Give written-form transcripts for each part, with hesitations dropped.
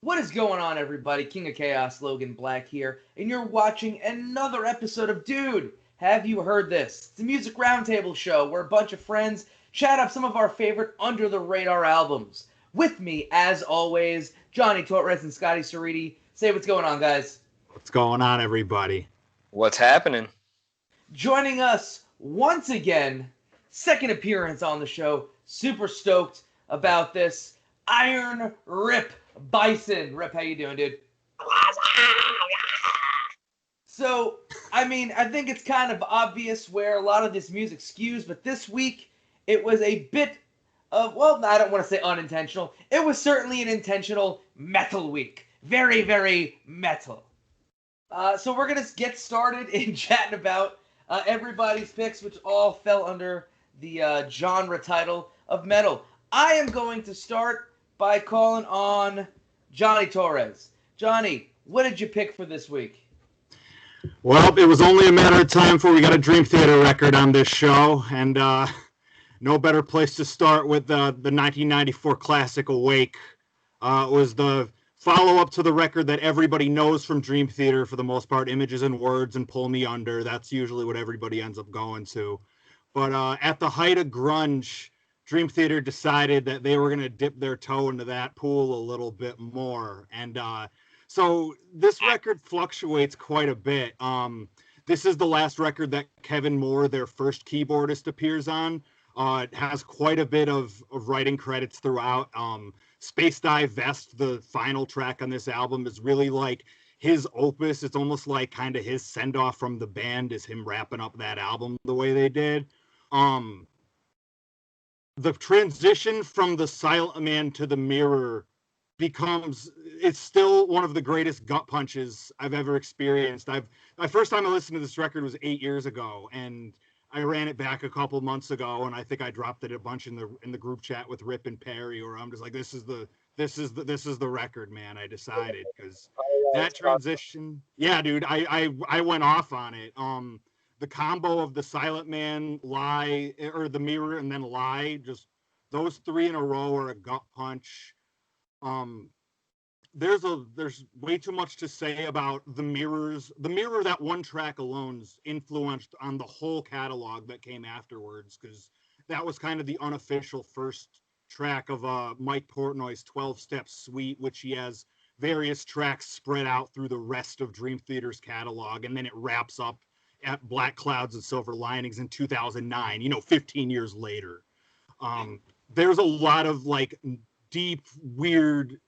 What is going on, everybody? King of Chaos, Logan Black here, and you're watching another episode of Dude, Have You Heard This? It's a music roundtable show where a bunch of friends chat up some of our favorite under-the-radar albums. With me, as always, Johnny Torres and Scotty Ceriti. Say what's going on, guys. What's going on, everybody? What's happening? Joining us once again, second appearance on the show. Super stoked about this. Iron Rip Byson. Rip, how you doing, dude? So, I think it's kind of obvious where a lot of this music skews, but this week it was a bit of, well, I don't want to say unintentional. It was certainly an intentional metal week. Very, very metal. So we're going to get started in chatting about everybody's picks, which all fell under the genre title of metal. I am going to start by calling on Johnny Torres. Johnny, what did you pick for this week? Well, it was only a matter of time before we got a Dream Theater record on this show, and no better place to start with the 1994 classic Awake. It was the follow-up to the record that everybody knows from Dream Theater for the most part, Images and Words and Pull Me Under. That's usually what everybody ends up going to. But at the height of grunge, Dream Theater decided that they were going to dip their toe into that pool a little bit more. And so this record fluctuates quite a bit. This is the last record that Kevin Moore, their first keyboardist, appears on. It has quite a bit of writing credits throughout. Space Dive Vest, the final track on this album, is really like his opus. It's almost like kind of his send-off from the band is him wrapping up that album the way they did. The transition from the Silent Man to the Mirror it's still one of the greatest gut punches I've ever experienced. My first time I listened to this record was 8 years ago, and I ran it back a couple months ago, and I think I dropped it a bunch in the group chat with Rip and Perry, where I'm just like, this is the record, man. I decided, because that transition, yeah, dude, I went off on it. The combo of the Silent Man, Lie, or the Mirror, and then Lie, just those three in a row are a gut punch. There's way too much to say about the Mirrors. The Mirror, that one track alone's influenced on the whole catalog that came afterwards, because that was kind of the unofficial first track of Mike Portnoy's 12-step suite, which he has various tracks spread out through the rest of Dream Theater's catalog, and then it wraps up at Black Clouds and Silver Linings in 2009, 15 years later. There's a lot of like deep, weird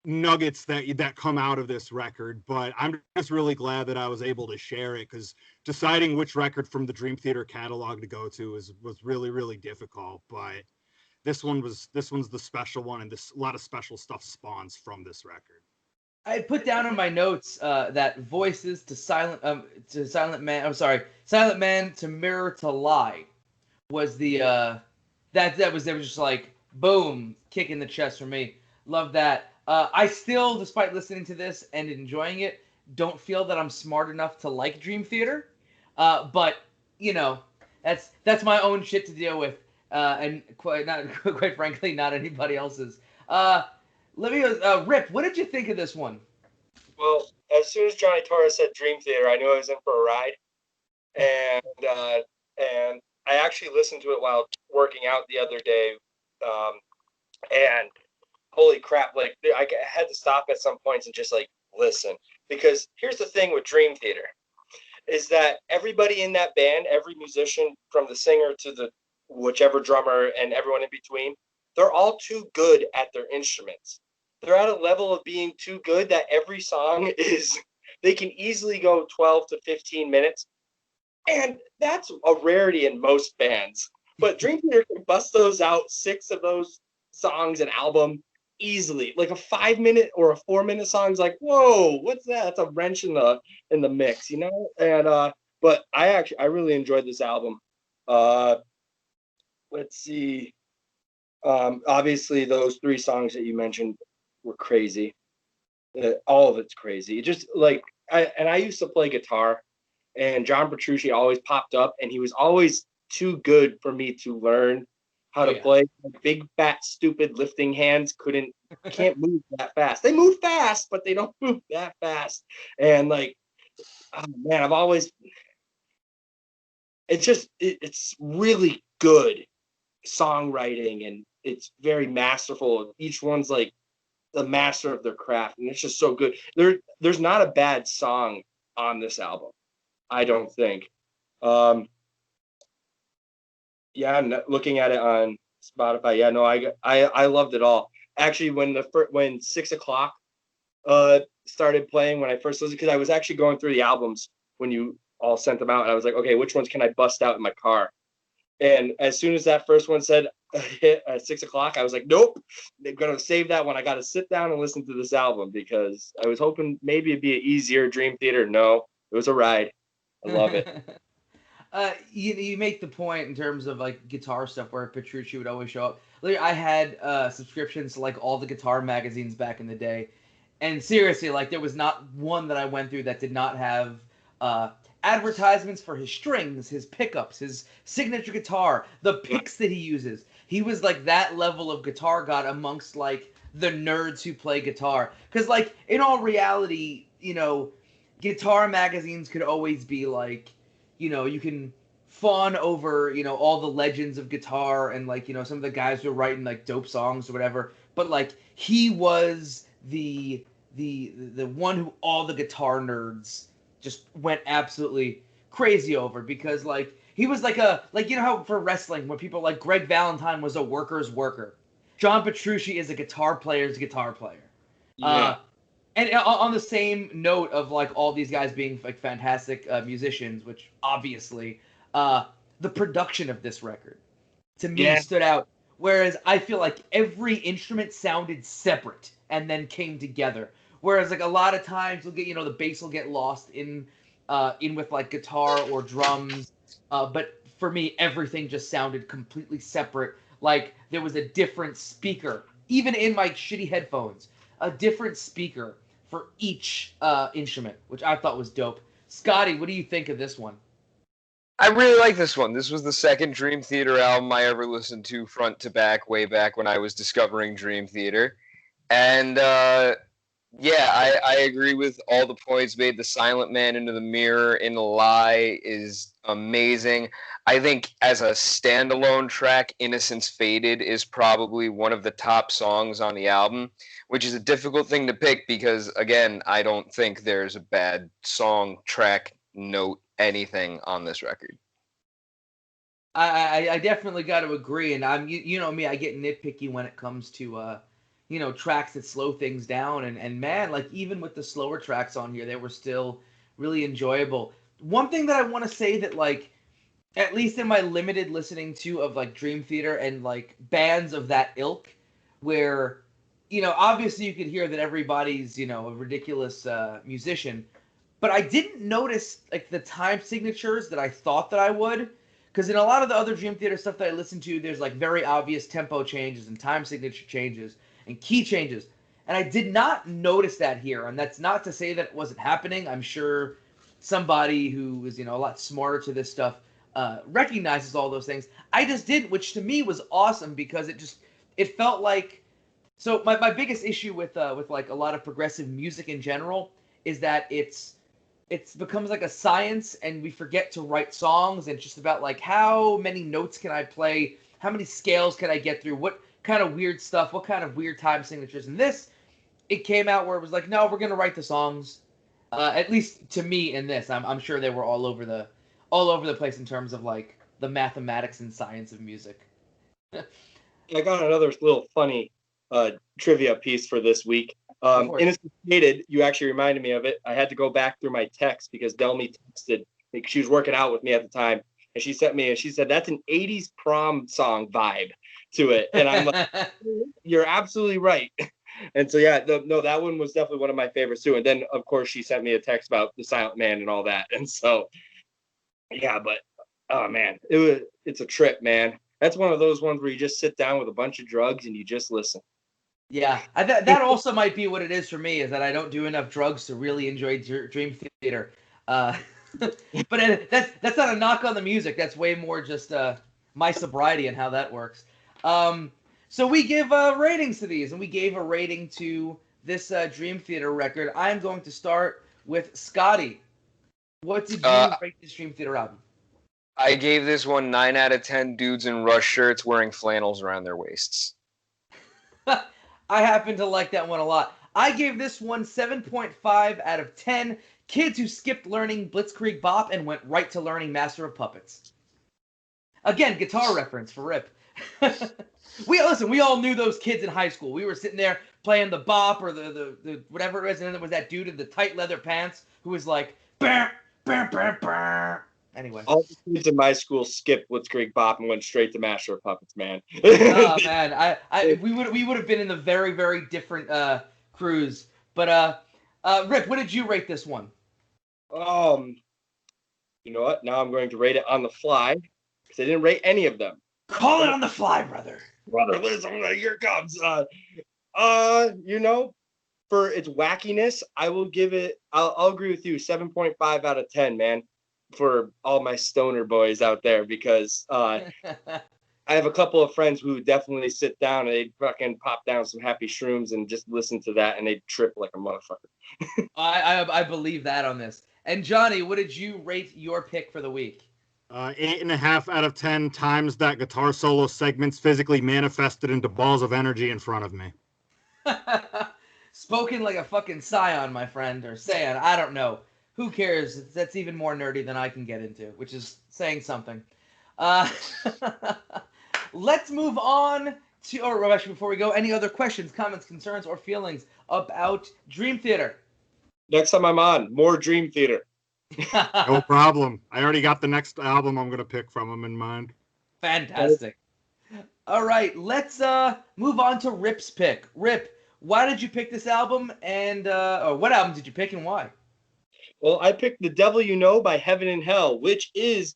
nuggets that come out of this record, but I'm just really glad that I was able to share it, because deciding which record from the Dream Theater catalog to go to was really, really difficult. But this one's the special one, and a lot of special stuff spawns from this record. I put down in my notes that voices to Silent Man to Mirror to Lie was the they was just like boom, kick in the chest for me. Love that. I still, despite listening to this and enjoying it, don't feel that I'm smart enough to like Dream Theater. But that's my own shit to deal with, and quite frankly, not anybody else's. Let me Rip, what did you think of this one? Well, as soon as Johnny Torres said Dream Theater, I knew I was in for a ride, and I actually listened to it while working out the other day, and holy crap! Like, I had to stop at some points and just like listen, because here's the thing with Dream Theater, is that everybody in that band, every musician from the singer to the whichever drummer and everyone in between, they're all too good at their instruments. They're at a level of being too good that every song they can easily go 12 to 15 minutes. And that's a rarity in most bands. But Dream Theater can bust those out, 6 of those songs an album easily. Like a 5-minute or a 4-minute song is like, whoa, what's that? That's a wrench in the mix, And but I really enjoyed this album. Let's see. Obviously those 3 songs that you mentioned were crazy. All of it's crazy. Just like I used to play guitar, and John Petrucci always popped up, and he was always too good for me to learn how to play. Big fat stupid lifting hands couldn't can't move that fast. They move fast, but they don't move that fast. And like, oh man, I've always, it's really good songwriting, and it's very masterful. Each one's like the master of their craft, and it's just so good. There's not a bad song on this album, I don't think. Yeah, I'm looking at it on Spotify. Yeah, no, I loved it all. Actually, when 6 o'clock started playing when I first listened, because I was actually going through the albums when you all sent them out, and I was like, okay, which ones can I bust out in my car? And as soon as that first one said hit at 6 o'clock, I was like, nope, they're gonna save that one. I got to sit down and listen to this album, because I was hoping maybe it'd be an easier Dream Theater. No, it was a ride. I love it. You make the point in terms of like guitar stuff where Petrucci would always show up. Like, I had subscriptions to like all the guitar magazines back in the day, and seriously, like there was not one that I went through that did not have advertisements for his strings, his pickups, his signature guitar, the picks that he uses. He was like that level of guitar god amongst like the nerds who play guitar. Because like in all reality, guitar magazines could always be like, you can fawn over, all the legends of guitar and like, some of the guys who are writing like dope songs or whatever. But like he was the one who all the guitar nerds just went absolutely crazy over, because like he was like how for wrestling when people like Greg Valentine was a worker's worker, John Petrucci is a guitar player's guitar player. Yeah. And on the same note of like all these guys being like fantastic musicians, which obviously the production of this record to me stood out. Whereas I feel like every instrument sounded separate and then came together. Whereas like a lot of times you'll get, the bass will get lost in with like guitar or drums. But for me, everything just sounded completely separate. Like there was a different speaker, even in my shitty headphones, a different speaker for each instrument, which I thought was dope. Scotty, what do you think of this one? I really like this one. This was the second Dream Theater album I ever listened to front to back, way back when I was discovering Dream Theater. And I agree with all the points made. The Silent Man into the Mirror in a Lie is amazing. I think as a standalone track, Innocence Faded is probably one of the top songs on the album, which is a difficult thing to pick because, again, I don't think there's a bad song, track, note, anything on this record. I definitely got to agree, and I'm you know me, I get nitpicky when it comes to tracks that slow things down, and man, like even with the slower tracks on here, they were still really enjoyable. One thing that I want to say that like at least in my limited listening to of like Dream Theater and like bands of that ilk, where obviously you could hear that everybody's a ridiculous musician, but I didn't notice like the time signatures that I thought that I would. Because in a lot of the other Dream Theater stuff that I listen to, there's like very obvious tempo changes and time signature changes and key changes. And I did not notice that here. And that's not to say that it wasn't happening. I'm sure somebody who is, a lot smarter to this stuff recognizes all those things. I just didn't, which to me was awesome because it felt like, so my biggest issue with like a lot of progressive music in general is that it's becomes like a science and we forget to write songs, and just about like how many notes can I play, how many scales can I get through, what kind of weird stuff, what kind of weird time signatures. And this, it came out where it was like, no, we're gonna write the songs. At least to me in this, I'm sure they were all over the place in terms of like the mathematics and science of music. I got another little funny trivia piece for this week. Innocent Faded, you actually reminded me of it. I had to go back through my text because Delmy texted, like, she was working out with me at the time, and she sent me, and she said, that's an 80s prom song vibe to it. And I'm like, you're absolutely right. And so, yeah, that one was definitely one of my favorites too. And then, of course, she sent me a text about the Silent Man and all that. And so, yeah, but, oh, man, it's a trip, man. That's one of those ones where you just sit down with a bunch of drugs and you just listen. Yeah, that also might be what it is for me, is that I don't do enough drugs to really enjoy Dream Theater. But that's not a knock on the music. That's way more just my sobriety and how that works. So So we give ratings to these, and we gave a rating to this Dream Theater record. I'm going to start with Scotty. What did you rate this Dream Theater album? I gave this one 9 out of 10 dudes in rush shirts wearing flannels around their waists. I happen to like that one a lot. I gave this one 7.5 out of 10 kids who skipped learning Blitzkrieg Bop and went right to learning Master of Puppets. Again, guitar reference for Rip. We all knew those kids in high school. We were sitting there playing the bop or the whatever it was, and then there was that dude in the tight leather pants who was like, bah, bah, bah, bah. Anyway. All the kids in my school skipped Blitzkrieg Bop and went straight to Master of Puppets, man. Oh man, we would have been in the very, very different crews. But Rip, what did you rate this one? You know what? Now I'm going to rate it on the fly because I didn't rate any of them. Call it on the fly, brother. Brother, listen, here comes. You know, for its wackiness, I will give it. I'll agree with you. 7.5 out of 10, man. For all my stoner boys out there, because I have a couple of friends who definitely sit down and they fucking pop down some happy shrooms and just listen to that and they trip like a motherfucker. I believe that on this. And Johnny, what did you rate your pick for the week? 8.5 out of 10 times that guitar solo segment's physically manifested into balls of energy in front of me. Spoken like a fucking scion, my friend, or Saiyan, I don't know. Who cares? That's even more nerdy than I can get into, which is saying something. Let's move on to, or actually before we go, any other questions, comments, concerns, or feelings about Dream Theater? Next time I'm on, more Dream Theater. No problem. I already got the next album I'm going to pick from them in mind. Fantastic. All right, let's move on to Rip's pick. Rip, why did you pick this album, and or what album did you pick and why? Well, I picked The Devil You Know by Heaven and Hell, which is,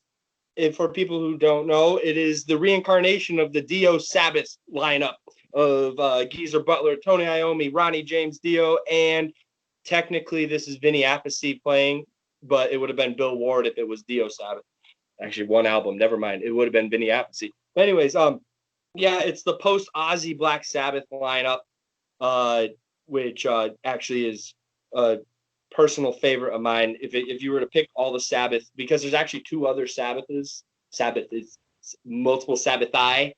for people who don't know, it is the reincarnation of the Dio Sabbath lineup of Geezer Butler, Tony Iommi, Ronnie James Dio, and technically this is Vinny Appice playing, but it would have been Bill Ward if it was Dio Sabbath. Actually, one album, never mind. It would have been Vinny Appice. But anyways, yeah, it's the post-Ozzy Black Sabbath lineup, which actually is personal favorite of mine. If you were to pick all the Sabbath, because there's actually two other Sabbaths. Sabbath is multiple Sabbathi.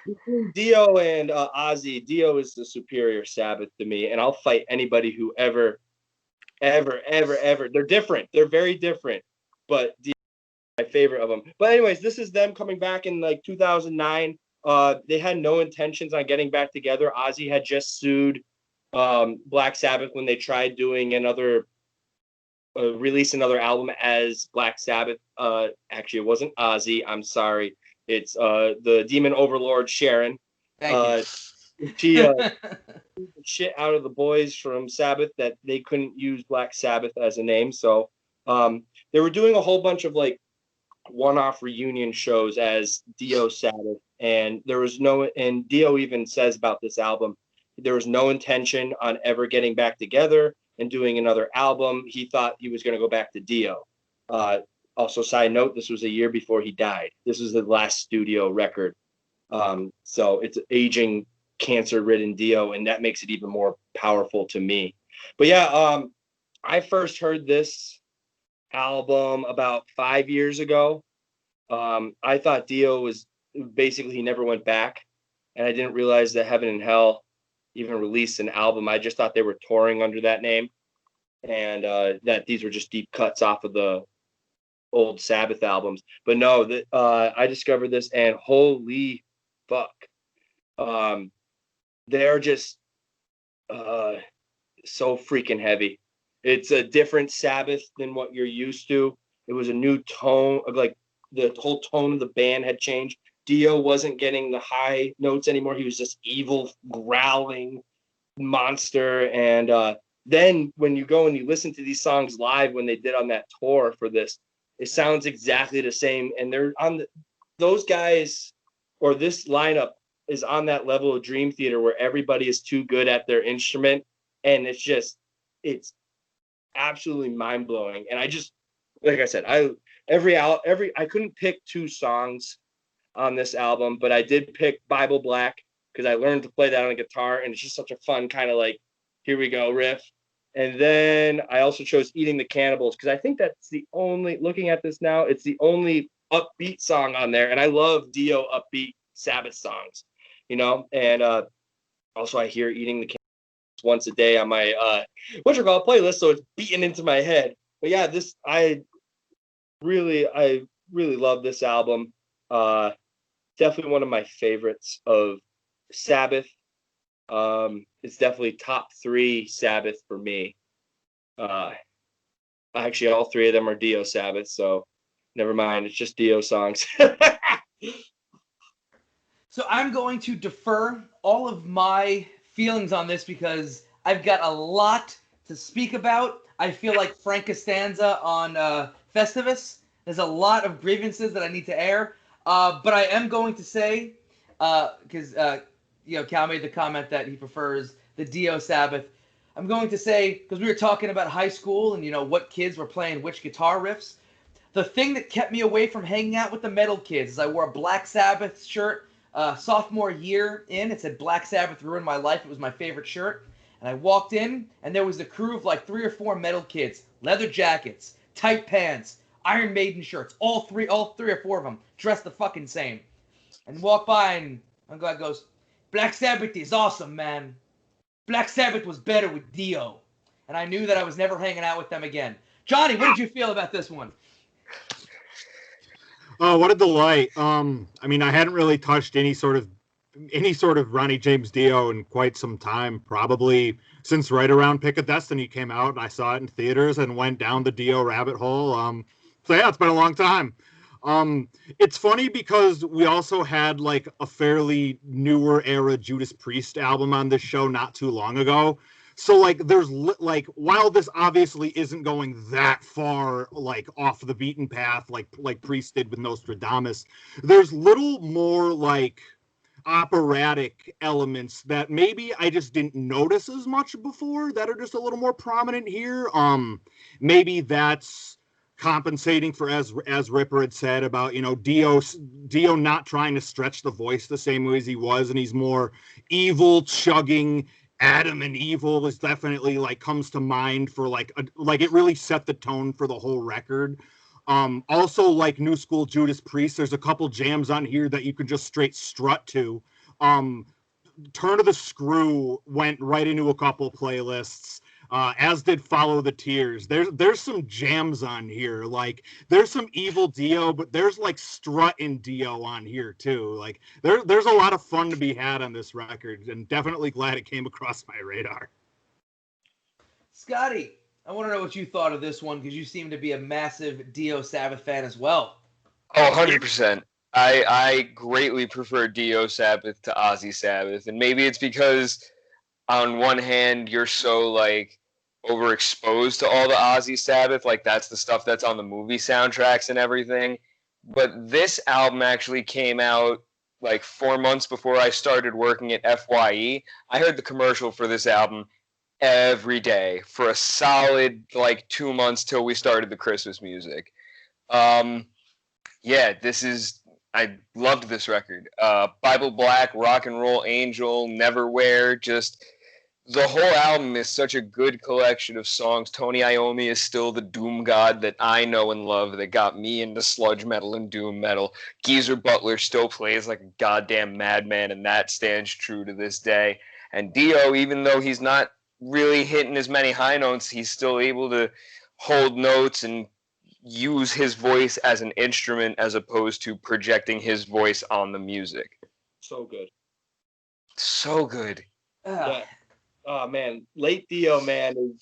Between Dio and Ozzy, Dio is the superior Sabbath to me, and I'll fight anybody who ever. They're different. They're very different, but Dio is my favorite of them. But anyways, this is them coming back in like 2009. They had no intentions on getting back together. Ozzy had just sued Black Sabbath when they tried doing release another album as Black Sabbath. Actually, it wasn't Ozzy. I'm sorry. It's the Demon Overlord Sharon. Thank you. She shit out of the boys from Sabbath that they couldn't use Black Sabbath as a name. So they were doing a whole bunch of like one-off reunion shows as Dio Sabbath, and and Dio even says about this album, there was no intention on ever getting back together and doing another album. He thought he was going to go back to Dio. Also, side note, this was a year before he died. This was the last studio record. So it's aging, cancer-ridden Dio, and that makes it even more powerful to me. But yeah, I first heard this album about 5 years ago. I thought Dio was basically, he never went back, and I didn't realize that Heaven and Hell even released an album. I just thought they were touring under that name, and that these were just deep cuts off of the old Sabbath albums. But no, I discovered this, and holy fuck, they're just so freaking heavy. It's a different Sabbath than what you're used to. It was a new tone, like the whole tone of the band had changed. Dio wasn't getting the high notes anymore. He was just evil, growling monster. And then when you go and you listen to these songs live when they did on that tour for this, it sounds exactly the same. And they're on those guys, or this lineup is on that level of Dream Theater where everybody is too good at their instrument, and it's absolutely mind-blowing. And I just, like I said, I couldn't pick two songs. on this album, but I did pick Bible Black because I learned to play that on a guitar, and it's just such a fun kind of like, here we go riff. And then I also chose Eating the Cannibals because I think that's the only, looking at this now, it's the only upbeat song on there. And I love Dio upbeat Sabbath songs, you know? And also I hear Eating the Cannibals once a day on my, playlist. So it's beating into my head. But yeah, I really love this album. Definitely one of my favorites of Sabbath. It's definitely top 3 Sabbath for me. Actually, all 3 of them are Dio Sabbath, so never mind. It's just Dio songs. So I'm going to defer all of my feelings on this because I've got a lot to speak about. I feel like Frank Costanza on Festivus. There's a lot of grievances that I need to air. But I am going to say, because Cal made the comment that he prefers the Dio Sabbath. I'm going to say, because we were talking about high school and what kids were playing which guitar riffs. The thing that kept me away from hanging out with the metal kids is I wore a Black Sabbath shirt sophomore year in. It said Black Sabbath ruined my life. It was my favorite shirt. And I walked in, and there was a crew of like 3 or 4 metal kids, leather jackets, tight pants, Iron Maiden shirts, all 3 or 4 of them, dressed the fucking same. And walk by, and one guy goes, Black Sabbath is awesome, man. Black Sabbath was better with Dio. And I knew that I was never hanging out with them again. Johnny, what did you feel about this one? Oh, what a delight. I mean, I hadn't really touched any sort of Ronnie James Dio in quite some time, probably since right around Pick of Destiny came out. I saw it in theaters and went down the Dio rabbit hole. So yeah, it's been a long time. It's funny because we also had like a fairly newer era Judas Priest album on this show not too long ago. So like there's like, while this obviously isn't going that far like off the beaten path like Priest did with Nostradamus, there's little more like operatic elements that maybe I just didn't notice as much before that are just a little more prominent here. Maybe that's compensating for, as Ripper had said about, Dio not trying to stretch the voice the same way as he was, and he's more evil chugging. Adam and Evil is definitely like comes to mind for like it really set the tone for the whole record. Also like New School Judas Priest, there's a couple jams on here that you could just straight strut to. Turn of the Screw went right into a couple playlists. As did Follow the Tears. There's some jams on here. Like there's some evil Dio, but there's like strutting Dio on here too. Like there's a lot of fun to be had on this record, and definitely glad it came across my radar. Scotty, I want to know what you thought of this one because you seem to be a massive Dio Sabbath fan as well. Oh, 100%. I greatly prefer Dio Sabbath to Ozzy Sabbath, and maybe it's because on one hand you're so like overexposed to all the Ozzy Sabbath, like that's the stuff that's on the movie soundtracks and everything. But this album actually came out like 4 months before I started working at FYE. I heard the commercial for this album every day for a solid like 2 months till we started the Christmas music. Yeah, I loved this record. Bible Black, Rock and Roll Angel, Neverwhere, just the whole album is such a good collection of songs. Tony Iommi is still the doom god that I know and love that got me into sludge metal and doom metal. Geezer Butler still plays like a goddamn madman, and that stands true to this day. And Dio, even though he's not really hitting as many high notes, he's still able to hold notes and use his voice as an instrument as opposed to projecting his voice on the music. So good. So good. Yeah. Oh man, late Dio, man.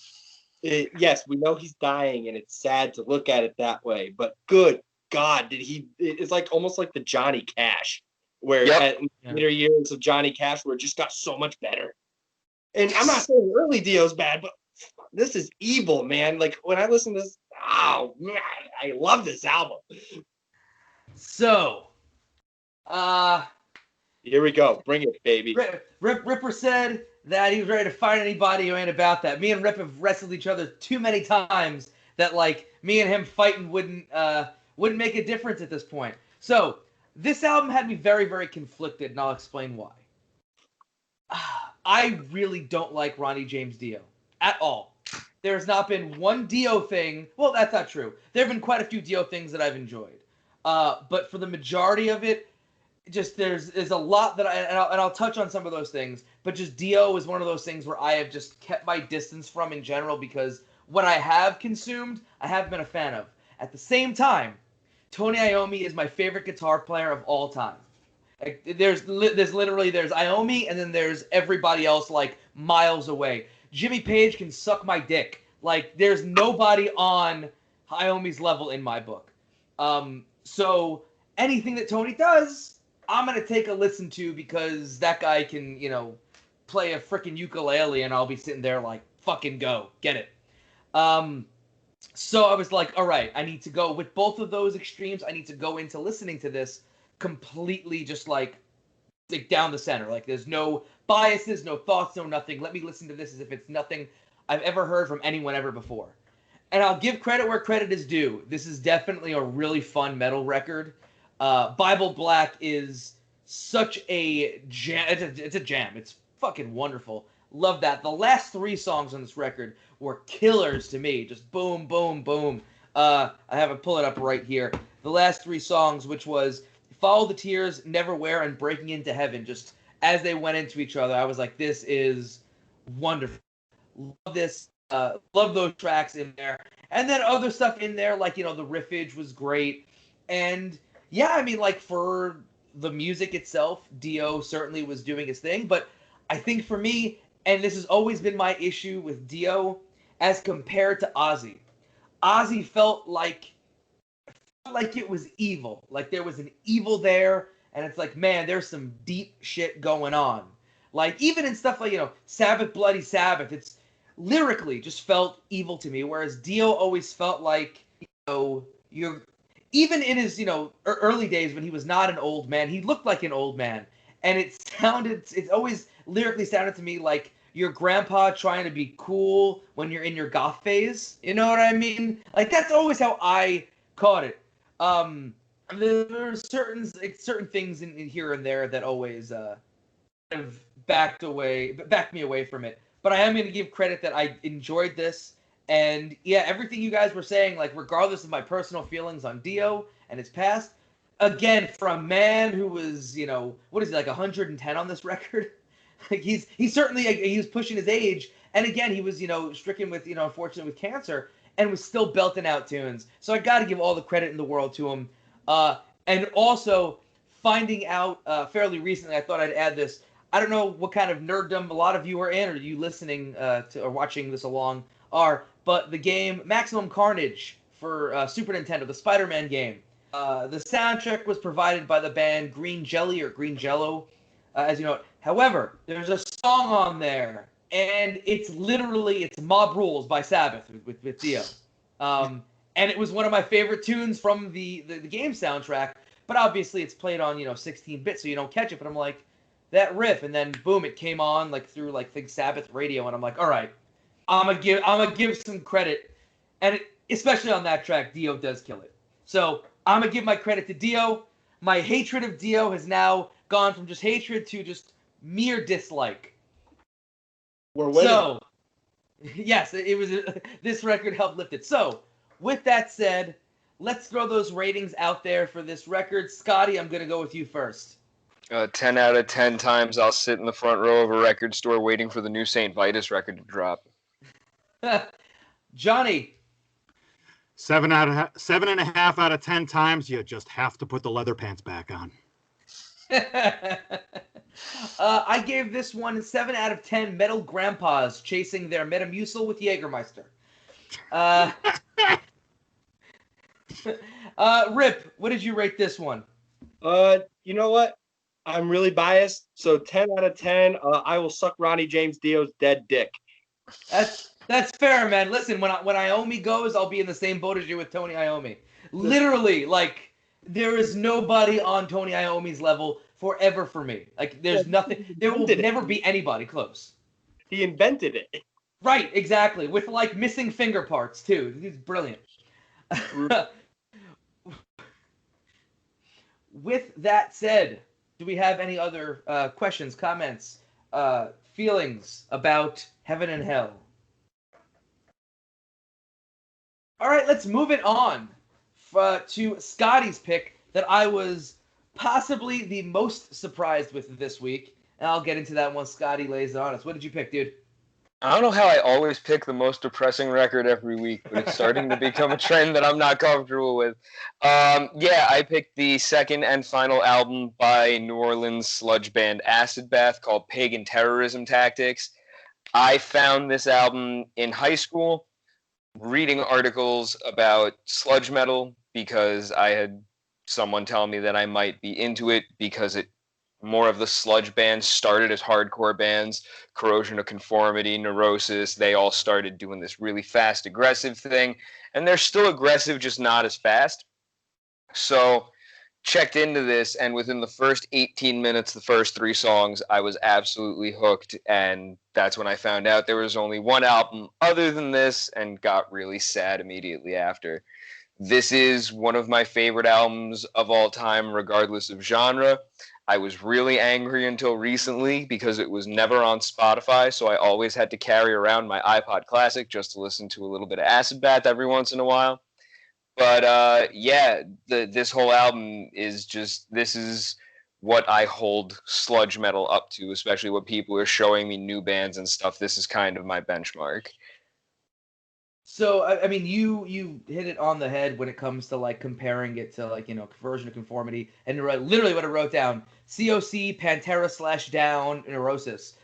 Yes, we know he's dying, and it's sad to look at it that way. But good God, it's like almost like the Johnny Cash, where at later years of Johnny Cash, where it just got so much better. And I'm not saying early Dio's bad, but this is evil, man. Like when I listen to this, oh man, I love this album. So, here we go. Bring it, baby. Ripper said that he was ready to fight anybody who ain't about that. Me and Rip have wrestled each other too many times that like me and him fighting wouldn't make a difference at this point. So This album had me very, very conflicted, and I'll explain why. I really don't like Ronnie James Dio at all. There's not been one Dio thing. Well, that's not true. There have been quite a few Dio things that I've enjoyed. But for the majority of it, just there's a lot that I'll touch on some of those things. But just Dio is one of those things where I have just kept my distance from in general because what I have consumed, I haven't been a fan of. At the same time, Tony Iommi is my favorite guitar player of all time. Like, there's Iommi, and then there's everybody else like miles away. Jimmy Page can suck my dick. Like, there's nobody on Iommi's level in my book. So anything that Tony does, I'm gonna take a listen to because that guy can, play a freaking ukulele, and I'll be sitting there like, fucking go, get it. So I was like, all right, I need to go with both of those extremes. I need to go into listening to this completely just like down the center. Like, there's no biases, no thoughts, no nothing. Let me listen to this as if it's nothing I've ever heard from anyone ever before. And I'll give credit where credit is due. This is definitely a really fun metal record. Bible Black is such a jam. It's a jam. It's fucking wonderful. Love that. The last 3 songs on this record were killers to me. Just boom, boom, boom. I have it pull it up right here. The last 3 songs, which was Follow the Tears, Neverwhere, and Breaking Into Heaven. Just as they went into each other, I was like, this is wonderful. Love this. Love those tracks in there. And then other stuff in there, like, the riffage was great. And yeah, I mean, like, for the music itself, Dio certainly was doing his thing. But I think for me, and this has always been my issue with Dio, as compared to Ozzy. Ozzy felt like it was evil. Like, there was an evil there, and it's like, man, there's some deep shit going on. Like, even in stuff like, Sabbath, Bloody Sabbath, it's lyrically just felt evil to me, whereas Dio always felt like, you're, even in his, early days when he was not an old man, he looked like an old man, and it always lyrically sounded to me like your grandpa trying to be cool when you're in your goth phase. You know what I mean? Like, that's always how I caught it. There are certain things in here and there that always kind of backed me away from it. But I am going to give credit that I enjoyed this. And yeah, everything you guys were saying, like, regardless of my personal feelings on Dio and his past, again, for a man who was, what is he, like 110 on this record? Like, he's certainly, he was pushing his age. And again, he was, stricken with, unfortunately with cancer, and was still belting out tunes. So I got to give all the credit in the world to him. And also, finding out fairly recently, I thought I'd add this. I don't know what kind of nerddom a lot of you are in, or you listening to or watching this along are, but the game Maximum Carnage for Super Nintendo, the Spider-Man game. The soundtrack was provided by the band Green Jelly or Green Jello, as you know it. However, there's a song on there, and it's Mob Rules by Sabbath with Dio. And it was one of my favorite tunes from the game soundtrack, but obviously it's played on, 16-bit, so you don't catch it, but I'm like, that riff, and then boom, it came on like through like Think Sabbath radio, and I'm like, all right, I'm gonna give some credit, and especially on that track, Dio does kill it. So I'm gonna give my credit to Dio. My hatred of Dio has now gone from just hatred to just mere dislike. We're winning. So yes, it was this record helped lift it. So with that said, let's throw those ratings out there for this record. Scotty, I'm gonna go with you first. 10 out of 10 times I'll sit in the front row of a record store waiting for the new St. Vitus record to drop. Johnny. 7.5 out of 10 times you just have to put the leather pants back on. I gave this one 7 out of 10 metal grandpas chasing their Metamucil with Jägermeister. Rip, what did you rate this one? You know what? I'm really biased, so 10 out of 10. I will suck Ronnie James Dio's dead dick. That's fair, man. Listen, when Iommi goes, I'll be in the same boat as you with Tony Iommi. Literally, like, there is nobody on Tony Iommi's level forever for me. Like, there's nothing. There will never be anybody close. He invented it. Right, exactly. With, like, missing finger parts, too. He's brilliant. with that said, do we have any other questions, comments, feelings about Heaven and Hell? All right, let's move it on to Scotty's pick that I was possibly the most surprised with this week. And I'll get into that once Scotty lays it on us. What did you pick, dude? I don't know how I always pick the most depressing record every week, but it's starting to become a trend that I'm not comfortable with. Yeah, I picked the second and final album by New Orleans sludge band Acid Bath called Pagan Terrorism Tactics. I found this album in high school, reading articles about sludge metal because I had someone tell me that I might be into it because it more of the sludge bands started as hardcore bands. Corrosion of Conformity, Neurosis, they all started doing this really fast, aggressive thing. And they're still aggressive, just not as fast. So checked into this, and within the first 18 minutes, the first 3 songs, I was absolutely hooked. And that's when I found out there was only one album other than this, and got really sad immediately after. This is one of my favorite albums of all time, regardless of genre. I was really angry until recently because it was never on Spotify, so I always had to carry around my iPod Classic just to listen to a little bit of Acid Bath every once in a while. But yeah, this whole album is just, this is what I hold sludge metal up to, especially when people are showing me new bands and stuff. This is kind of my benchmark. So, I mean, you hit it on the head when it comes to, like, comparing it to, like, you know, Conversion to Conformity. And literally what I wrote down, COC, Pantera / Down, Neurosis.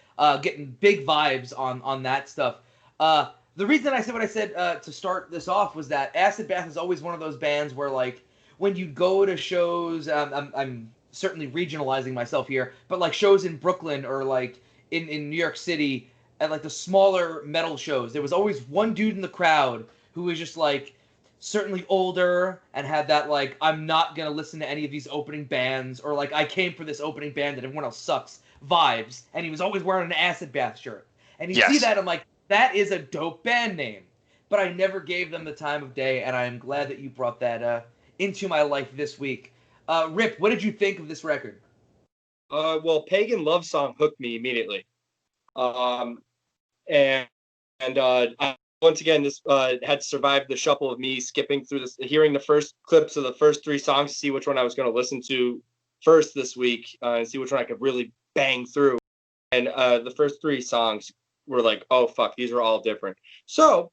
Getting big vibes on that stuff. The reason I said what I said to start this off was that Acid Bath is always one of those bands where, like, when you go to shows, I'm certainly regionalizing myself here, but, like, shows in Brooklyn or, like, in New York City, at like the smaller metal shows, there was always one dude in the crowd who was just like certainly older and had that like, I'm not gonna listen to any of these opening bands, or like, I came for this opening band and everyone else sucks vibes, and he was always wearing an Acid Bath shirt. And you see that, I'm like, that is a dope band name. But I never gave them the time of day, and I am glad that you brought that into my life this week. Rip, what did you think of this record? Well, Pagan Love Song hooked me immediately. And once again, this had survived the shuffle of me skipping through this, hearing the first clips of the first 3 songs to see which one I was going to listen to first this week, and see which one I could really bang through. And the first 3 songs were like, oh fuck, these are all different. So,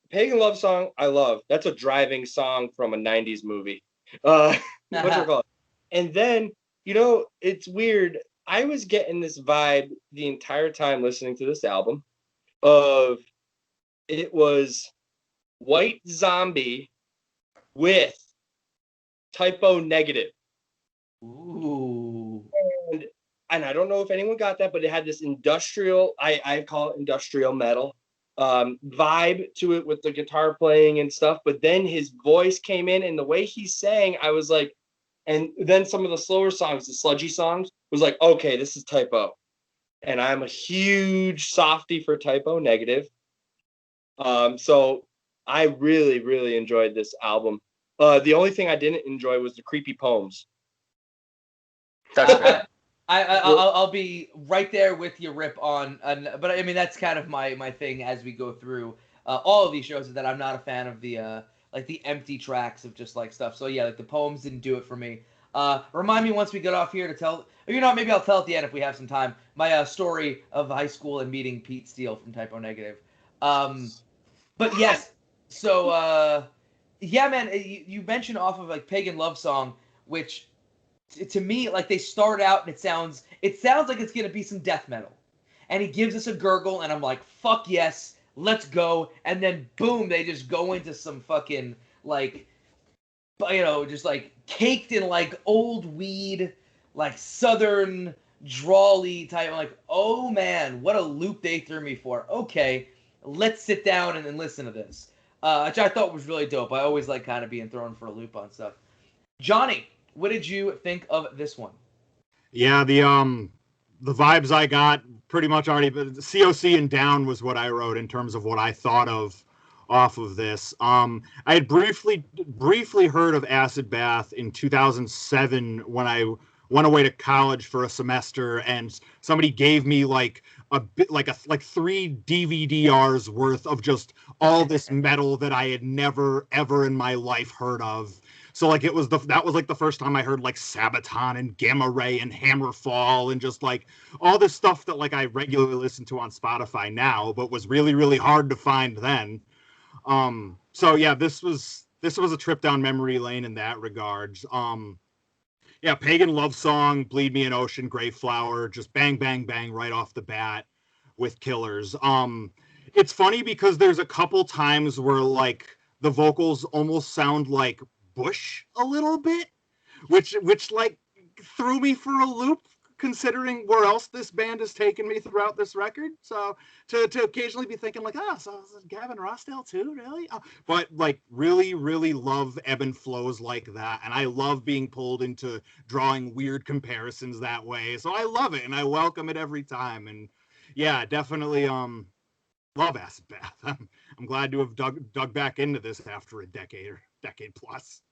Pagan Love Song, I love. That's a driving song from a 90s movie. What's it called? And then, you know, it's weird. I was getting this vibe the entire time listening to this album of it was White Zombie with Typo Negative. Ooh. And I don't know if anyone got that, but it had this industrial, I call it industrial metal, vibe to it with the guitar playing and stuff. But then his voice came in, and the way he sang, I was like, and then some of the slower songs, the sludgy songs, was like, okay, this is Typo. And I'm a huge softie for Typo Negative. So I really, really enjoyed this album. The only thing I didn't enjoy was the creepy poems. That's I'll be right there with you, Rip, but I mean, that's kind of my thing as we go through all of these shows, is that I'm not a fan of the like the empty tracks of just like stuff. So yeah, like the poems didn't do it for me. Remind me once we get off here to tell, or, you know, maybe I'll tell at the end if we have some time, my story of high school and meeting Pete Steele from Typo Negative. But yes, so yeah, man, you mentioned off of like Pagan Love Song, which to me, like, they start out and it sounds like it's gonna be some death metal, and he gives us a gurgle, and I'm like, fuck yes, let's go. And then boom, they just go into some fucking like, you know, just like caked in like old weed, like southern drawly type. I'm like, oh man, what a loop they threw me for. Okay, let's sit down and listen to this, which I thought was really dope. I always like kind of being thrown for a loop on stuff. Johnny, what did you think of this one? Yeah, the vibes I got pretty much already, but COC and Down was what I wrote in terms of what I thought of off of this. I had briefly heard of Acid Bath in 2007 when I went away to college for a semester, and somebody gave me like a bit like 3 DVDRs worth of just all this metal that I had never ever in my life heard of. So like that was like the first time I heard like Sabaton and Gamma Ray and Hammerfall and just like all this stuff that like I regularly listen to on Spotify now, but was really, really hard to find then. So yeah, this was a trip down memory lane in that regards. Yeah, Pagan Love Song, Bleed Me an Ocean, Grave Flower, just bang, bang, bang right off the bat with Killers. It's funny because there's a couple times where like the vocals almost sound like Bush a little bit, which like threw me for a loop considering where else this band has taken me throughout this record. So to occasionally be thinking like, so is Gavin Rossdale too, really? But like really, really love ebb and flows like that. And I love being pulled into drawing weird comparisons that way. So I love it and I welcome it every time. And yeah, definitely love Acid Bath. I'm glad to have dug back into this after a decade plus.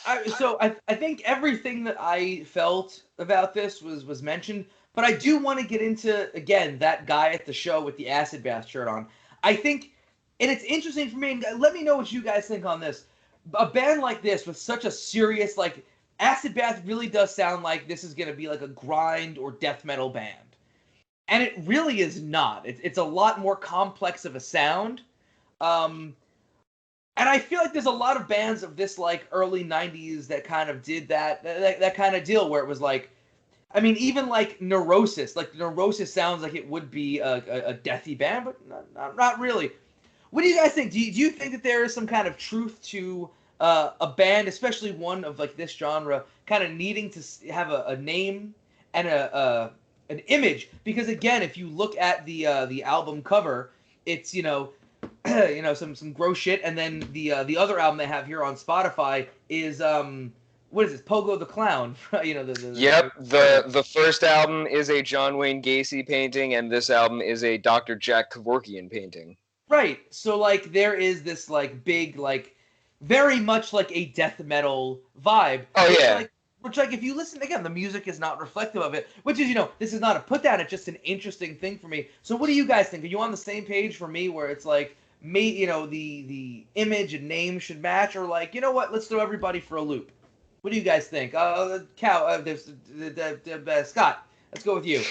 I think everything that I felt about this was mentioned, but I do want to get into, again, that guy at the show with the Acid Bath shirt on. I think, and it's interesting for me, and let me know what you guys think on this. A band like this with such a serious, like, Acid Bath really does sound like this is going to be like a grind or death metal band. And it really is not. It's a lot more complex of a sound. And I feel like there's a lot of bands of this like early 90s that kind of did that kind of deal where it was like, I mean, even like Neurosis. Like Neurosis sounds like it would be a deathy band, but not really. What do you guys think? Do you think that there is some kind of truth to a band, especially one of like this genre, kind of needing to have a name and an image? Because again, if you look at the album cover, it's some gross shit, and then the other album they have here on Spotify is what is this? Pogo the Clown? The first album is a John Wayne Gacy painting, and this album is a Dr. Jack Kevorkian painting. Right. So like there is this like big like very much like a death metal vibe. Oh yeah. Which if you listen again, the music is not reflective of it. Which is this is not a put down. It's just an interesting thing for me. So what do you guys think? Are you on the same page for me where it's like the image and name should match, or like what? Let's throw everybody for a loop. What do you guys think? Scott, let's go with you.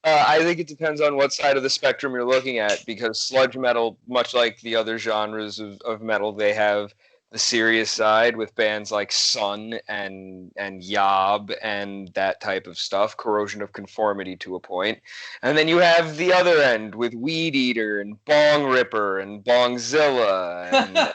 I think it depends on what side of the spectrum you're looking at, because sludge metal, much like the other genres of metal, they have the serious side with bands like Sun and Yob and that type of stuff, Corrosion of Conformity to a point. And then you have the other end with Weed Eater and Bong Ripper and Bongzilla. And,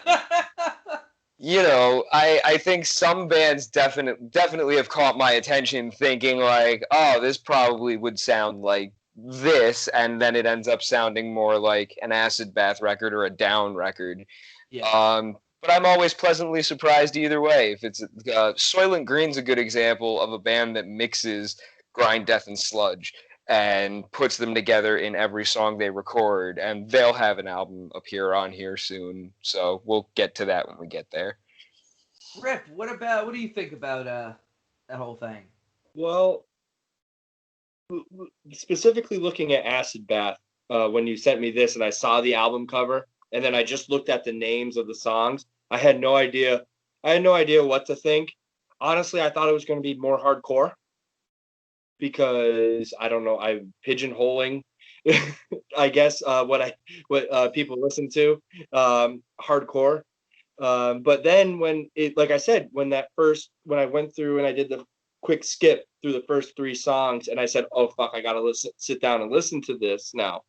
I think some bands definitely have caught my attention thinking like, oh, this probably would sound like this, and then it ends up sounding more like an Acid Bath record or a Down record. Yeah. But I'm always pleasantly surprised either way. If it's Soylent Green's a good example of a band that mixes grind, death, and sludge and puts them together in every song they record, and they'll have an album appear on here soon. So we'll get to that when we get there. Rip, what do you think about that whole thing? Well, specifically looking at Acid Bath, when you sent me this and I saw the album cover, and then I just looked at the names of the songs, I had no idea what to think. Honestly, I thought it was going to be more hardcore because I don't know, I'm pigeonholing, I guess, what people listen to, hardcore. But then when I went through and I did the quick skip through the first 3 songs, and I said, oh fuck, I gotta sit down and listen to this now.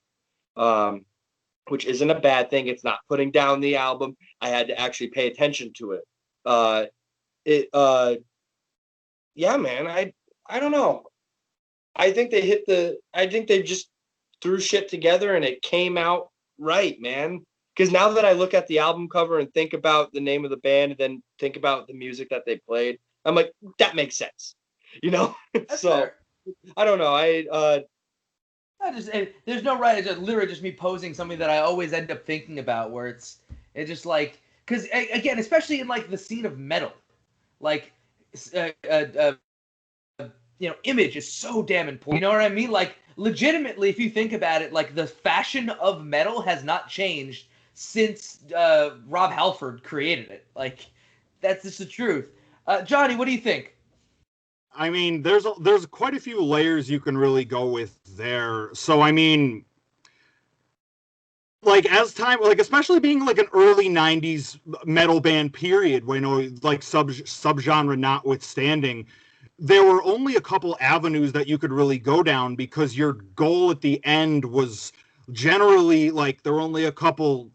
Which isn't a bad thing. It's not putting down the album. I had to actually pay attention to it. Yeah, man, I don't know. I think they just threw shit together and it came out right, man. Because now that I look at the album cover and think about the name of the band and then think about the music that they played, I'm like, that makes sense. So fair. I don't know. There's no right. It's just literally just me posing something that I always end up thinking about, where it's just like, because again, especially in like the scene of metal, like uh, uh, uh, image is so damn important. You know what I mean? Like, legitimately, if you think about it, like the fashion of metal has not changed since Rob Halford created it. Like, that's just the truth. Johnny, what do you think? I mean, there's quite a few layers you can really go with there. So I mean, like as time, like especially being like an early '90s metal band period, when like subgenre notwithstanding, there were only a couple avenues that you could really go down because your goal at the end was generally like there were only a couple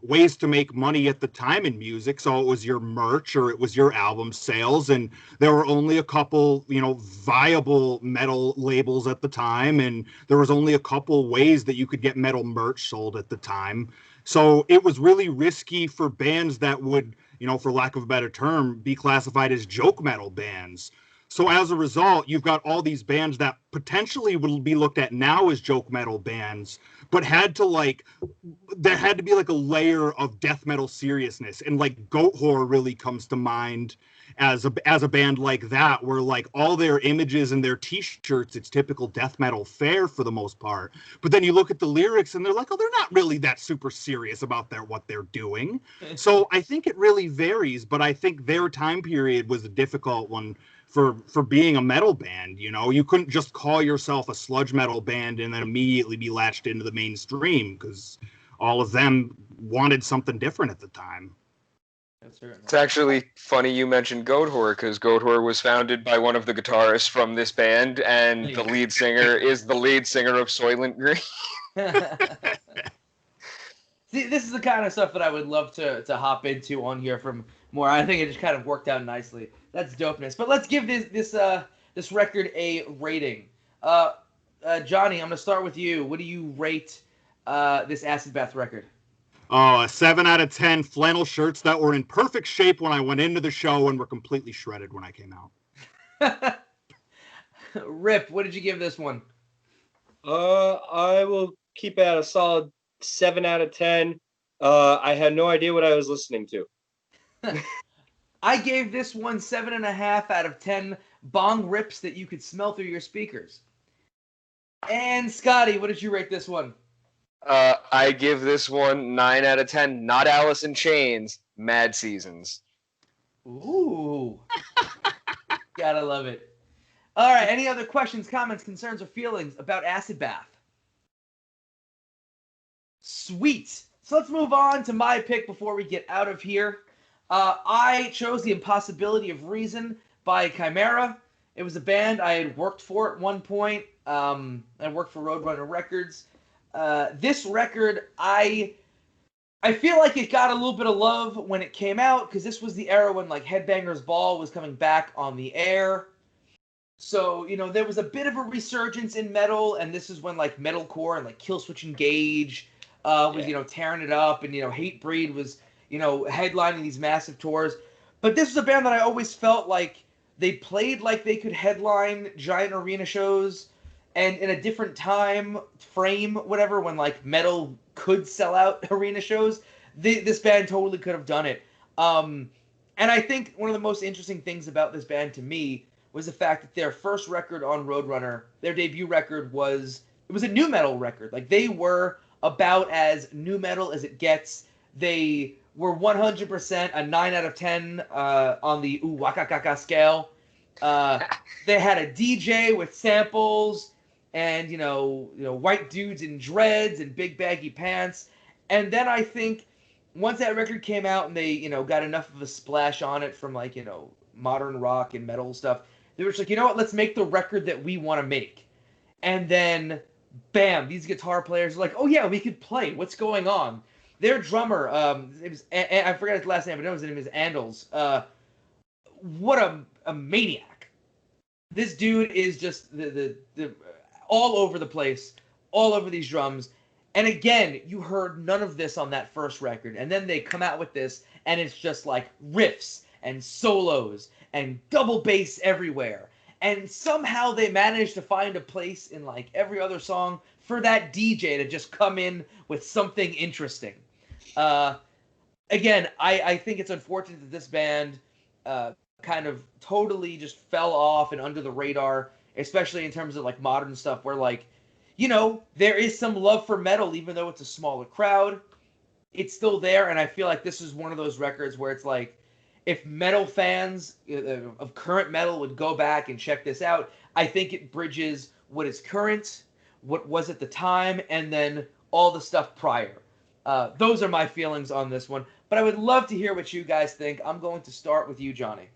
ways to make money at the time in music. So it was your merch or it was your album sales, and there were only a couple viable metal labels at the time, and there was only a couple ways that you could get metal merch sold at the time. So it was really risky for bands that would, for lack of a better term, be classified as joke metal bands. So as a result, you've got all these bands that potentially will be looked at now as joke metal bands, but there had to be like a layer of death metal seriousness. And like Goat Horror really comes to mind as a band like that, where like all their images and their t-shirts, it's typical death metal fare for the most part. But then you look at the lyrics and they're like, oh, they're not really that super serious about what they're doing. So I think it really varies, but I think their time period was a difficult one for being a metal band. You couldn't just call yourself a sludge metal band and then immediately be latched into the mainstream, because all of them wanted something different at the time. It's actually funny you mentioned Goat Horror, because Goat Horror was founded by one of the guitarists from this band, and the lead singer is the lead singer of Soylent Green. See, this is the kind of stuff that I would love to hop into on here from more. I think it just kind of worked out nicely. That's dopeness. But let's give this record a rating. Johnny, I'm gonna start with you. What do you rate this Acid Bath record? Oh, a 7 out of 10. Flannel shirts that were in perfect shape when I went into the show and were completely shredded when I came out. Rip, what did you give this one? I will keep it at a solid 7 out of 10. I had no idea what I was listening to. I gave this one 7.5 out of 10 bong rips that you could smell through your speakers. And Scotty, what did you rate this one? I give this one 9 out of 10. Not Alice in Chains, Mad Seasons. Ooh. Gotta love it. All right, any other questions, comments, concerns, or feelings about Acid Bath? Sweet. So let's move on to my pick before we get out of here. I chose The Impossibility of Reason by Chimera. It was a band I had worked for at one point. I worked for Roadrunner Records. This record, I feel like it got a little bit of love when it came out, because this was the era when like Headbangers Ball was coming back on the air. So, there was a bit of a resurgence in metal, and this is when like metalcore and like Killswitch Engage was tearing it up, and Hatebreed was headlining these massive tours. But this was a band that I always felt like they played like they could headline giant arena shows, and in a different time frame, whatever, when like metal could sell out arena shows, this band totally could have done it. And I think one of the most interesting things about this band to me was the fact that their first record on Roadrunner, their debut record, was a nu metal record. Like, they were about as nu metal as it gets. They were 100% a 9 out of 10 on the waka kaka scale. They had a DJ with samples and white dudes in dreads and big baggy pants. And then I think once that record came out and they got enough of a splash on it from like modern rock and metal stuff, they were just like, you know what, let's make the record that we want to make. And then bam, these guitar players are like, oh yeah, we could play. What's going on? Their drummer, it was, I forgot his last name, but I know his name is Andals. What a maniac! This dude is just the all over the place, all over these drums. And again, you heard none of this on that first record, and then they come out with this, and it's just like riffs and solos and double bass everywhere. and somehow they managed to find a place in like every other song for that DJ to just come in with something interesting. Again, I think it's unfortunate that this band kind of totally just fell off and under the radar, especially in terms of like modern stuff where like, there is some love for metal, even though it's a smaller crowd. It's still there, and I feel like this is one of those records where it's like, if metal fans of current metal would go back and check this out, I think it bridges what is current, what was at the time, and then all the stuff prior. Those are my feelings on this one, but I would love to hear what you guys think. I'm going to start with you, Johnny.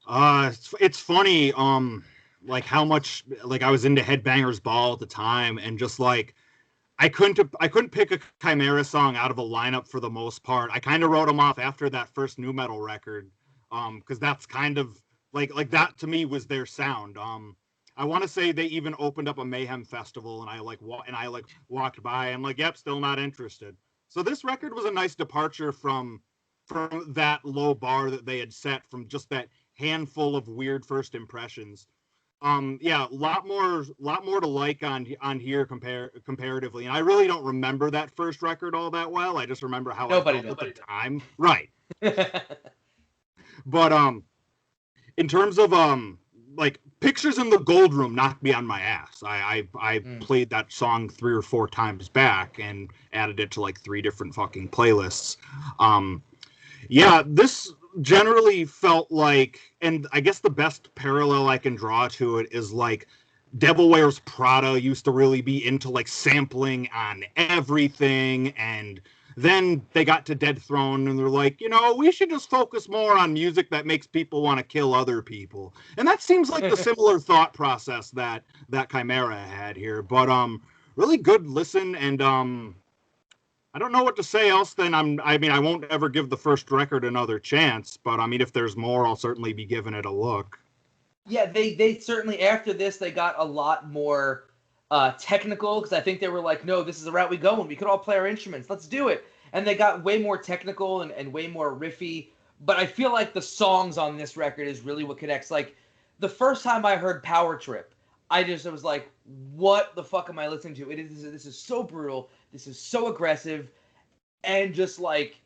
It's funny, like how much like I was into Headbangers Ball at the time, and just like I couldn't pick a Chimera song out of a lineup for the most part. I kind of wrote them off after that first nu metal record, because that's kind of like that to me was their sound. I want to say they even opened up a Mayhem festival, and I walked by and like, yep, still not interested. So this record was a nice departure from that low bar that they had set, from just that handful of weird first impressions. Yeah, a lot more to like on here comparatively, and I really don't remember that first record all that well. I just remember how I felt at the time. Right. But in terms of like Pictures in the Gold Room knocked me on my ass. I played that song 3 or 4 times back and added it to like 3 different fucking playlists. Yeah, this generally felt like, and I guess the best parallel I can draw to it is like Devil Wears Prada used to really be into like sampling on everything, and then they got to Dead Throne and they're like, we should just focus more on music that makes people want to kill other people. And that seems like the similar thought process that Chimera had here. But really good listen, and I don't know what to say else than I won't ever give the first record another chance, but I mean, if there's more, I'll certainly be giving it a look. Yeah, they certainly, after this, they got a lot more technical, because I think they were like, no, this is the route we go, and we could all play our instruments. Let's do it. And they got way more technical and way more riffy. But I feel like the songs on this record is really what connects. Like, the first time I heard Power Trip, I was like, what the fuck am I listening to? This is so brutal. This is so aggressive. And just like,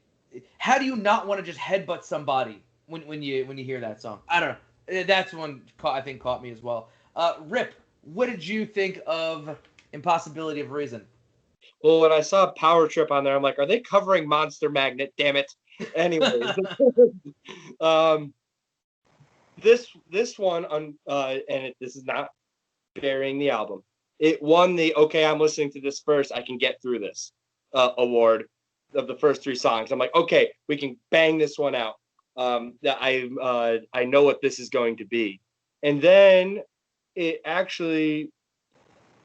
how do you not want to just headbutt somebody when you hear that song? I don't know. That's one I think caught me as well. Rip, what did you think of Impossibility of Reason? Well, when I saw Power Trip on there, I'm like, are they covering Monster Magnet? Damn it. Anyways. This one this is not burying the album. It won the "Okay, I'm listening to this first, I can get through this" award of the first 3 songs. I'm like, okay, we can bang this one out. I know what this is going to be. And then it actually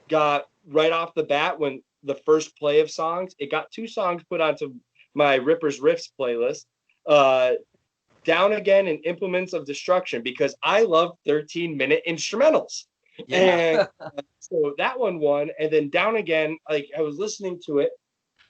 got right off the bat, when the first play of songs, it got 2 songs put onto my Ripper's Riffs playlist. Down Again and Implements of Destruction, because I love 13-minute instrumentals. Yeah. And so that one won. And then Down Again, like I was listening to it,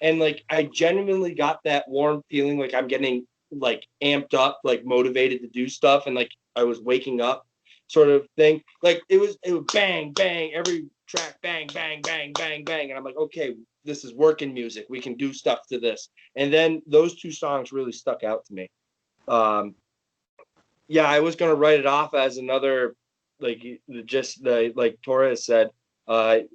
and like I genuinely got that warm feeling, like I'm getting like amped up, like motivated to do stuff, and like I was waking up, sort of thing. Like it was bang bang, every track bang bang bang bang bang, and I'm like, okay, this is working music. We can do stuff to this. And then those 2 songs really stuck out to me. Yeah, I was gonna write it off as another, like Torres said, I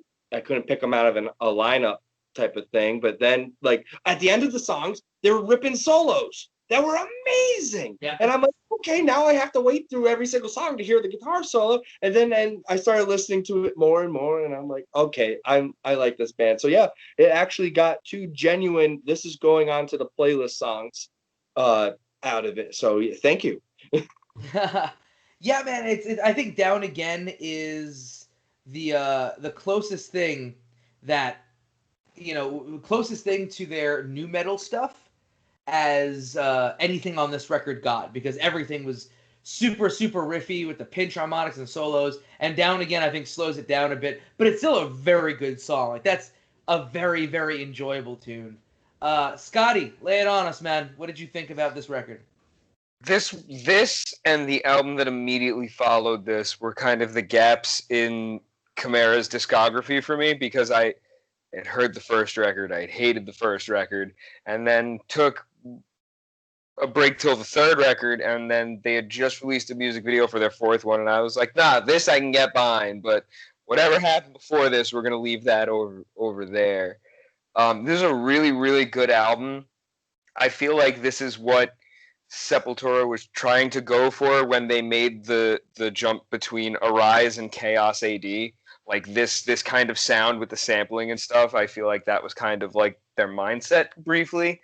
couldn't pick them out of a lineup type of thing. But then, like at the end of the songs, they were ripping solos that were amazing. Yeah. And I'm like, okay, now I have to wait through every single song to hear the guitar solo. And then I started listening to it more and more, and I'm like, okay, I like this band. So yeah, it actually got 2 genuine, this is going on to the playlist songs out of it. So yeah, thank you. Yeah, man, I think Down Again is the closest thing that, closest thing to their nu metal stuff as anything on this record got, because everything was super, super riffy with the pinch harmonics and solos, and Down Again, I think, slows it down a bit, but it's still a very good song. Like, that's a very, very enjoyable tune. Scotty, lay it on us, man. What did you think about this record? This and the album that immediately followed this were kind of the gaps in Chimera's discography for me, because I had heard the first record, I had hated the first record, and then took a break till the third record, and then they had just released a music video for their fourth one, and I was like, nah, this I can get behind, but whatever happened before this, we're going to leave that over there. This is a really, really good album. I feel like this is what Sepultura was trying to go for when they made the jump between Arise and Chaos AD. Like this kind of sound with the sampling and stuff. I feel like that was kind of like their mindset briefly.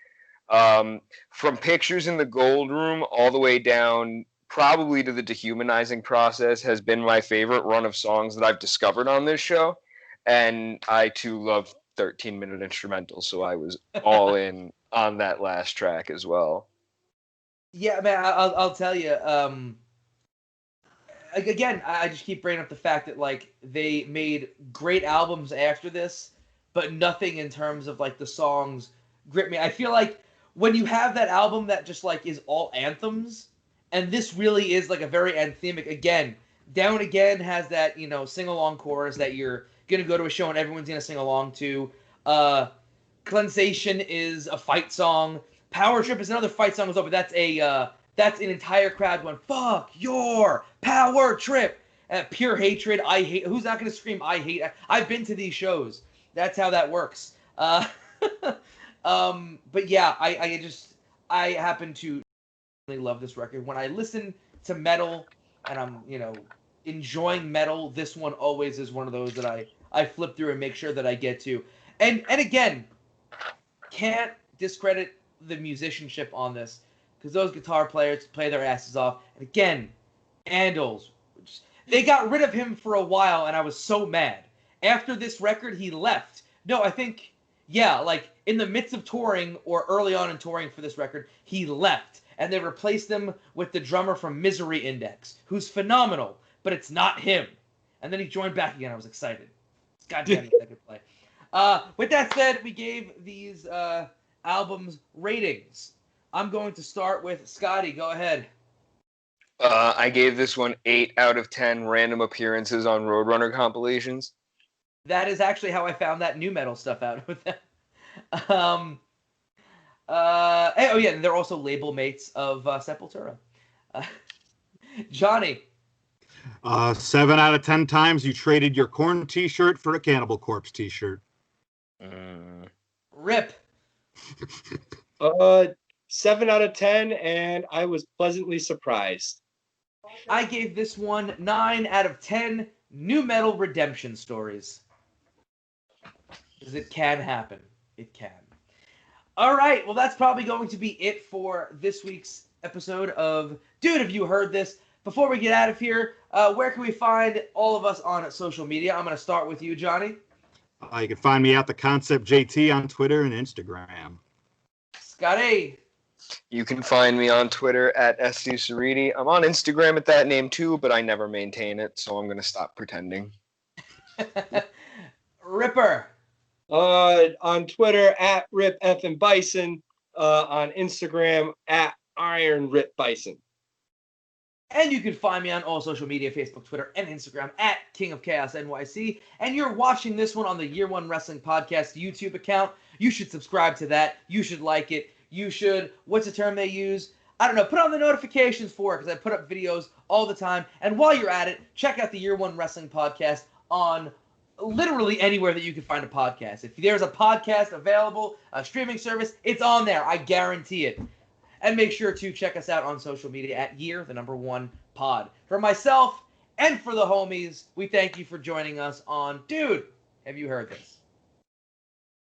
From Pictures in the Gold Room all the way down probably to the Dehumanizing Process has been my favorite run of songs that I've discovered on this show. And I too love 13-minute instrumentals, so I was all in on that last track as well. Yeah, man, I'll tell you. Again, I just keep bringing up the fact that like they made great albums after this, but nothing in terms of like the songs grip me. I feel like when you have that album that just like is all anthems, and this really is like a very anthemic. Again, Down Again has that sing along chorus that you're gonna go to a show and everyone's gonna sing along to. Cleansation is a fight song. Power Trip is another fight song as well, but that's an entire crowd going, fuck your power trip. Pure hatred. I hate. Who's not going to scream, I hate? I've been to these shows. That's how that works. But yeah, I happen to really love this record. When I listen to metal and I'm, enjoying metal, this one always is one of those that I flip through and make sure that I get to. And again, can't discredit the musicianship on this, because those guitar players play their asses off. And again, Andals, they got rid of him for a while, and I was so mad. After this record, he left. No, I think, yeah, like in the midst of touring or early on in touring for this record, he left, and they replaced him with the drummer from Misery Index, who's phenomenal, but it's not him. And then he joined back again. I was excited. God damn it, that could play. With that said, we gave these albums ratings. I'm going to start with Scotty. Go ahead. I gave this one 8 out of 10 random appearances on Roadrunner compilations. That is actually how I found that new metal stuff out with them. Oh yeah, and they're also label mates of Sepultura. Johnny. 7 out of 10 times you traded your Korn t-shirt for a Cannibal Corpse t-shirt. Rip. 7 out of 10, and I was pleasantly surprised. I gave this one 9 out of 10 new metal redemption stories. Because it can happen. It can. All right, well, that's probably going to be it for this week's episode of Dude, Have You Heard This? Before we get out of here, where can we find all of us on social media? I'm going to start with you, Johnny. You can find me at The Concept JT on Twitter and Instagram. Scotty. You can find me on Twitter at SCCeriti. I'm on Instagram at that name too, but I never maintain it, so I'm going to stop pretending. Ripper. On Twitter at RipFandByson. On Instagram at IronRipByson. And you can find me on all social media, Facebook, Twitter, and Instagram at King of Chaos NYC. And you're watching this one on the Year One Wrestling Podcast YouTube account. You should subscribe to that. You should like it. You should, what's the term they use? I don't know. Put on the notifications for it, because I put up videos all the time. And while you're at it, check out the Year One Wrestling Podcast on literally anywhere that you can find a podcast. If there's a podcast available, a streaming service, it's on there. I guarantee it. And make sure to check us out on social media at Year1Pod. For myself and for the homies, we thank you for joining us on Dude, Have You Heard This?